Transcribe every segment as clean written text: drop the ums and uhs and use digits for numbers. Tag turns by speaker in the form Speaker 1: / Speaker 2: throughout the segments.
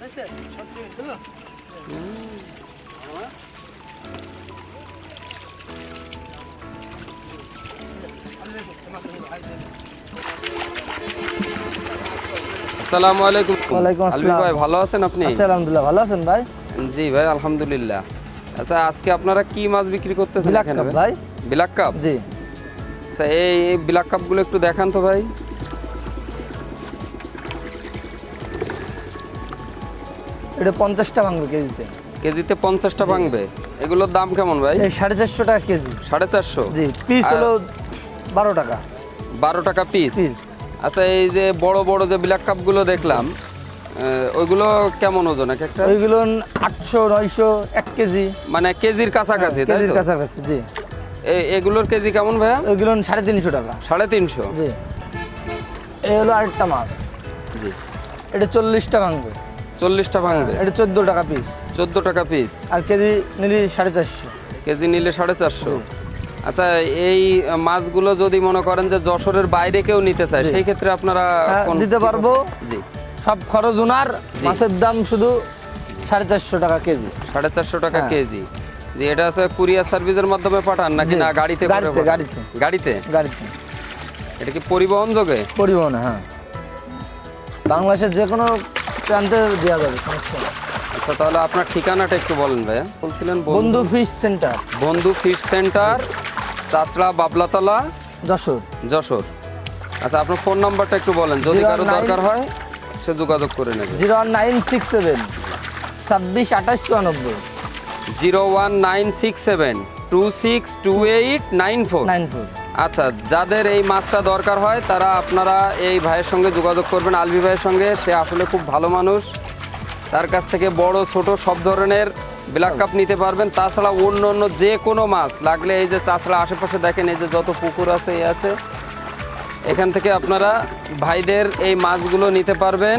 Speaker 1: আসসালামু আলাইকুম।
Speaker 2: ওয়ালাইকুম আসসালাম
Speaker 1: ভাই ভালো আছেন আপনি?
Speaker 2: আলহামদুলিল্লাহ ভালো আছেন ভাই?
Speaker 1: জি ভাই আলহামদুলিল্লাহ। আচ্ছা আজকে আপনারা কি মাছ বিক্রি করতেছেন
Speaker 2: ব্ল্যাক
Speaker 1: এখানে
Speaker 2: কাপ ভাই।
Speaker 1: Black cup?
Speaker 2: জি।
Speaker 1: আচ্ছা এই ব্ল্যাক কাপগুলো একটু দেখান তো ভাই।
Speaker 2: এটা 50টা ভাঙবে কেজিতে।
Speaker 1: কেজিতে 50টা ভাঙবে। এগুলোর দাম কেমন ভাই?
Speaker 2: এই 450 টাকা কেজি।
Speaker 1: 450?
Speaker 2: জি, পিস হলো 12 টাকা।
Speaker 1: 12 টাকা পিস। আচ্ছা এই যে বড় বড় যে ব্ল্যাক কাপগুলো দেখলাম ওইগুলো কেমন ওজন এক একটা?
Speaker 2: ওইগুলো 800 900 1 কেজি,
Speaker 1: মানে কেজির কাছাকাছি তাই
Speaker 2: কেজির
Speaker 1: তো?
Speaker 2: কাছাকাছি। জি।
Speaker 1: এগুলোর কেজি কেমন ভাইয়া?
Speaker 2: ওইগুলো 350 টাকা।
Speaker 1: 350?
Speaker 2: জি। এই হলো আরেকটা মাছ।
Speaker 1: জি।
Speaker 2: এটা 40টা ভাঙবে।
Speaker 1: 40টা ভাঙবে?
Speaker 2: এটা 14 টাকা পিস।
Speaker 1: 14 টাকা পিস।
Speaker 2: আর কেজি নিলে 450।
Speaker 1: কেজি নিলে 450? আচ্ছা এই মাছগুলো যদি মনে করেন যে যশোরের বাইরে কেউ নিতে চায় সেই ক্ষেত্রে আপনারা
Speaker 2: দিতে পারবো।
Speaker 1: জি।
Speaker 2: সব খরচ ওনার। মাছের দাম শুধু 450 টাকা কেজি।
Speaker 1: 450 টাকা কেজি। জি। এটা আছে কুরিয়ার সার্ভিসের মাধ্যমে পাঠান নাকি না গাড়িতে?
Speaker 2: গাড়িতে।
Speaker 1: গাড়িতে?
Speaker 2: গাড়িতে।
Speaker 1: এটা কি পরিবহন যোগে?
Speaker 2: পরিবহন, হ্যাঁ। বাংলাদেশের যে কোনো প্রান্তে দেওয়া যাবে, সমস্যা নেই।
Speaker 1: আচ্ছা তাহলে আপনার ঠিকানাটা একটু বলেন ভাইয়া। বলছিলেন
Speaker 2: বন্ধু ফিশ সেন্টার।
Speaker 1: বন্ধু ফিশ সেন্টার, চাচড়া বাবলাতলা, যশোর। আচ্ছা আপনার ফোন নাম্বারটা একটু বলেন, যদি কারো দরকার হয় সে যোগাযোগ করে নেবে।
Speaker 2: 01967 26 28 94।
Speaker 1: 01967 262894। আচ্ছা যাদের এই মাছটা দরকার হয় তারা আপনারা এই ভাইয়ের সঙ্গে যোগাযোগ করবেন, আলভি ভাইয়ের সঙ্গে। সে আসলে খুব ভালো মানুষ। তার কাছ থেকে বড় ছোট সব ধরনের ব্ল্যাক কাপ নিতে পারবেন। তাছাড়া অন্য অন্য যে কোনো মাছ লাগলে এই যে চাষড়া আশেপাশে দেখেন এই যে যত পুকুর আছে এই আছে, এখান থেকে আপনারা ভাইদের এই মাছগুলো নিতে পারবেন।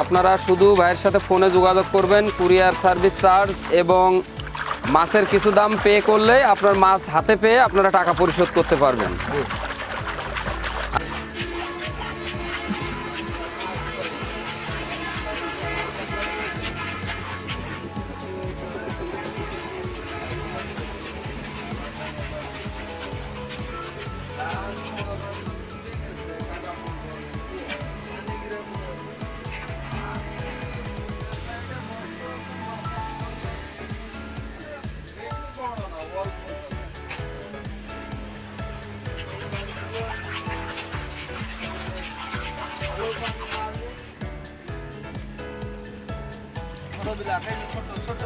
Speaker 1: আপনারা শুধু ভাইয়ের সাথে ফোনে যোগাযোগ করবেন, কুরিয়ার সার্ভিস চার্জ এবং মাছের কিছু দাম পে করলে আপনার মাছ হাতে পেয়ে আপনারা টাকা পরিশোধ করতে পারবেন।
Speaker 2: ছোট ছোট